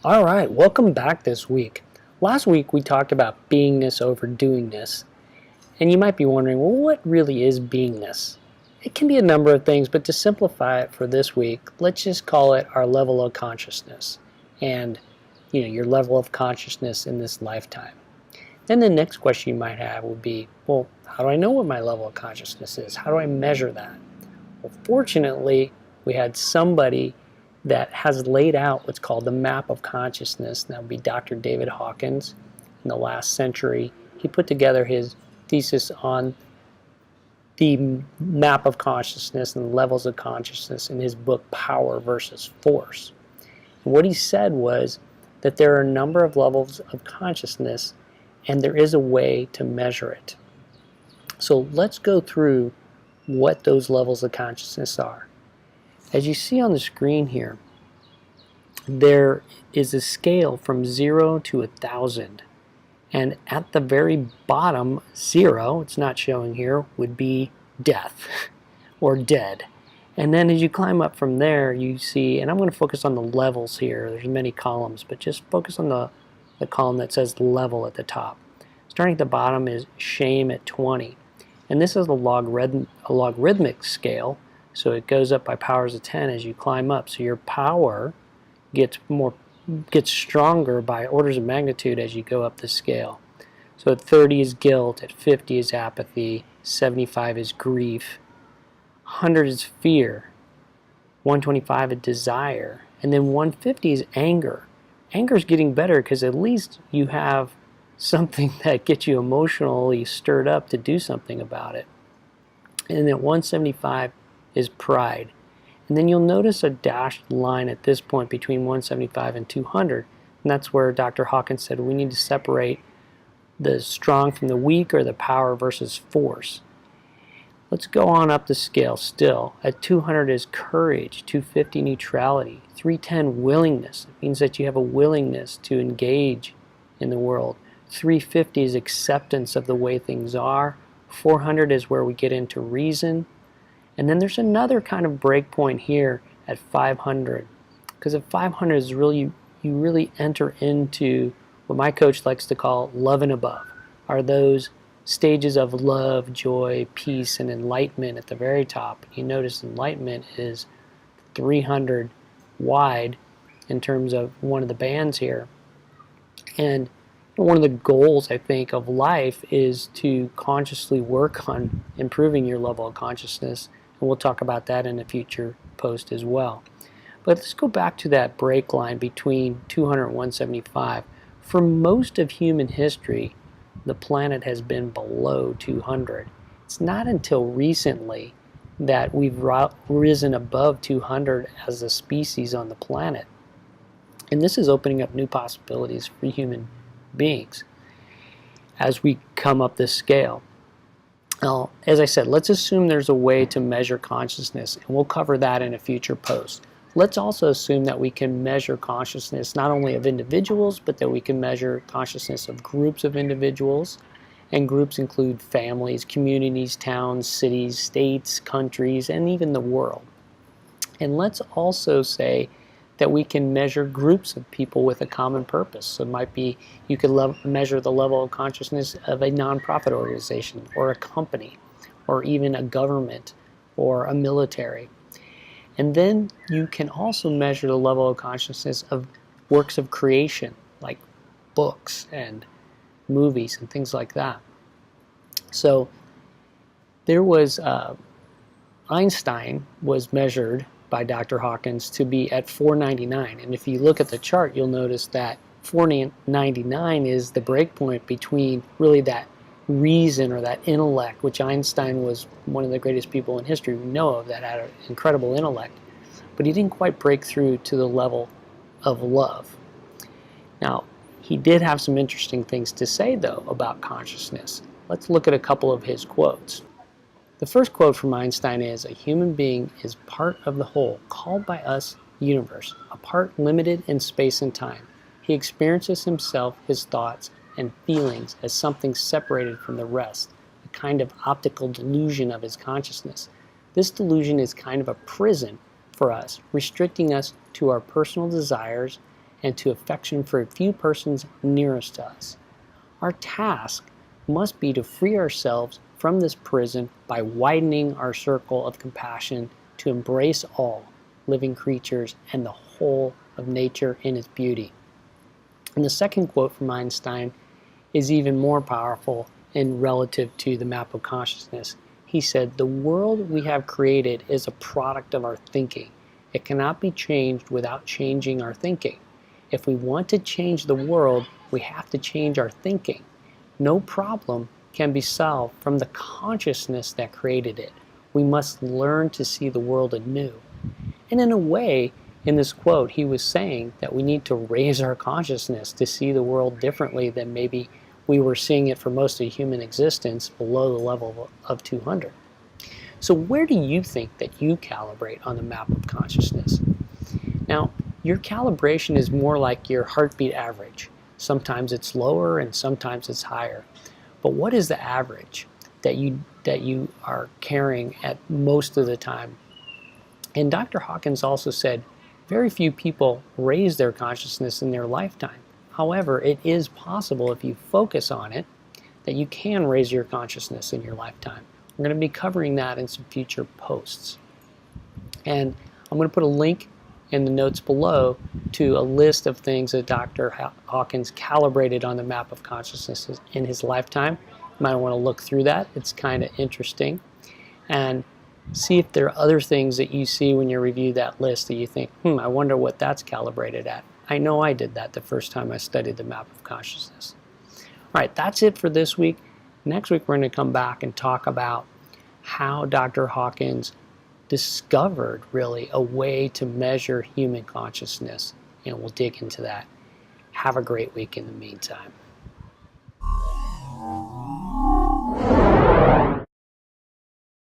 All right, welcome back this week. Last week we talked about beingness over doingness, and you might be wondering, well, what really is beingness? It can be a number of things, but to simplify it for this week, let's just call it our level of consciousness and your level of consciousness in this lifetime. Then the next question you might have would be, well, how do I know what my level of consciousness is? How do I measure that? Well, fortunately, we had somebody that has laid out what's called the map of consciousness. That would be Dr. David Hawkins. In the last century, he put together his thesis on the map of consciousness and levels of consciousness in his book Power versus Force. And what he said was that there are a number of levels of consciousness and there is a way to measure it. So let's go through what those levels of consciousness are. As you see on the screen here, there is a scale from 0 to 1,000. And at the very bottom, 0, it's not showing here, would be death or dead. And then as you climb up from there, you see, and I'm going to focus on the levels here. There's many columns, but just focus on the column that says level at the top. Starting at the bottom is shame at 20. And this is a logarithmic scale, so it goes up by powers of 10 as you climb up. So your power gets stronger by orders of magnitude as you go up the scale. So at 30 is guilt, at 50 is apathy, 75 is grief, 100 is fear, 125 is desire, and then 150 is anger. Anger is getting better because at least you have something that gets you emotionally stirred up to do something about it. And then 175 is pride. And then you'll notice a dashed line at this point between 175 and 200. And that's where Dr. Hawkins said we need to separate the strong from the weak, or the power versus force. Let's go on up the scale still. At 200 is courage, 250 neutrality, 310 willingness. It means that you have a willingness to engage in the world. 350 is acceptance of the way things are. 400 is where we get into reason. And then there's another kind of break point here at 500. Because at 500 is really, you really enter into what my coach likes to call love and above. Are those stages of love, joy, peace, and enlightenment at the very top. You notice enlightenment is 300 wide in terms of one of the bands here. And one of the goals, I think, of life is to consciously work on improving your level of consciousness, and we'll talk about that in a future post as well. But let's go back to that break line between 200 and 175. For most of human history, the planet has been below 200. It's not until recently that we've risen above 200 as a species on the planet. And this is opening up new possibilities for human beings as we come up this scale. Now, as I said, let's assume there's a way to measure consciousness, and we'll cover that in a future post. Let's also assume that we can measure consciousness not only of individuals, but that we can measure consciousness of groups of individuals. And groups include families, communities, towns, cities, states, countries, and even the world. And let's also say that we can measure groups of people with a common purpose. So it might be you could measure the level of consciousness of a nonprofit organization or a company or even a government or a military. And then you can also measure the level of consciousness of works of creation like books and movies and things like that. So there was Einstein was measured by Dr. Hawkins to be at 499. And if you look at the chart, you'll notice that 499 is the breakpoint between really that reason or that intellect, which Einstein was one of the greatest people in history we know of that had an incredible intellect. But he didn't quite break through to the level of love. Now, he did have some interesting things to say, though, about consciousness. Let's look at a couple of his quotes. The first quote from Einstein is, "A human being is part of the whole, called by us universe, a part limited in space and time. He experiences himself, his thoughts, and feelings as something separated from the rest, a kind of optical delusion of his consciousness. This delusion is kind of a prison for us, restricting us to our personal desires and to affection for a few persons nearest to us. Our task must be to free ourselves from this prison by widening our circle of compassion to embrace all living creatures and the whole of nature in its beauty. And the second quote from Einstein is even more powerful and relative to the map of consciousness. He said, "The world we have created is a product of our thinking. It cannot be changed without changing our thinking. If we want to change the world, we have to change our thinking. No problem can be solved from the consciousness that created it. We must learn to see the world anew." And in a way, in this quote, he was saying that we need to raise our consciousness to see the world differently than maybe we were seeing it for most of human existence below the level of 200. So where do you think that you calibrate on the map of consciousness? Now, your calibration is more like your heartbeat average. Sometimes it's lower and sometimes it's higher. But what is the average that you are carrying at most of the time? And Dr. Hawkins also said, very few people raise their consciousness in their lifetime. However, it is possible if you focus on it that you can raise your consciousness in your lifetime. We're going to be covering that in some future posts. And I'm going to put a link in the notes below to a list of things that Dr. Hawkins calibrated on the map of consciousness in his lifetime. You might want to look through that. It's kind of interesting. And see if there are other things that you see when you review that list that you think, I wonder what that's calibrated at. I know I did that the first time I studied the map of consciousness. All right, that's it for this week. Next week, we're going to come back and talk about how Dr. Hawkins discovered, really, a way to measure human consciousness, and we'll dig into that. Have a great week in the meantime.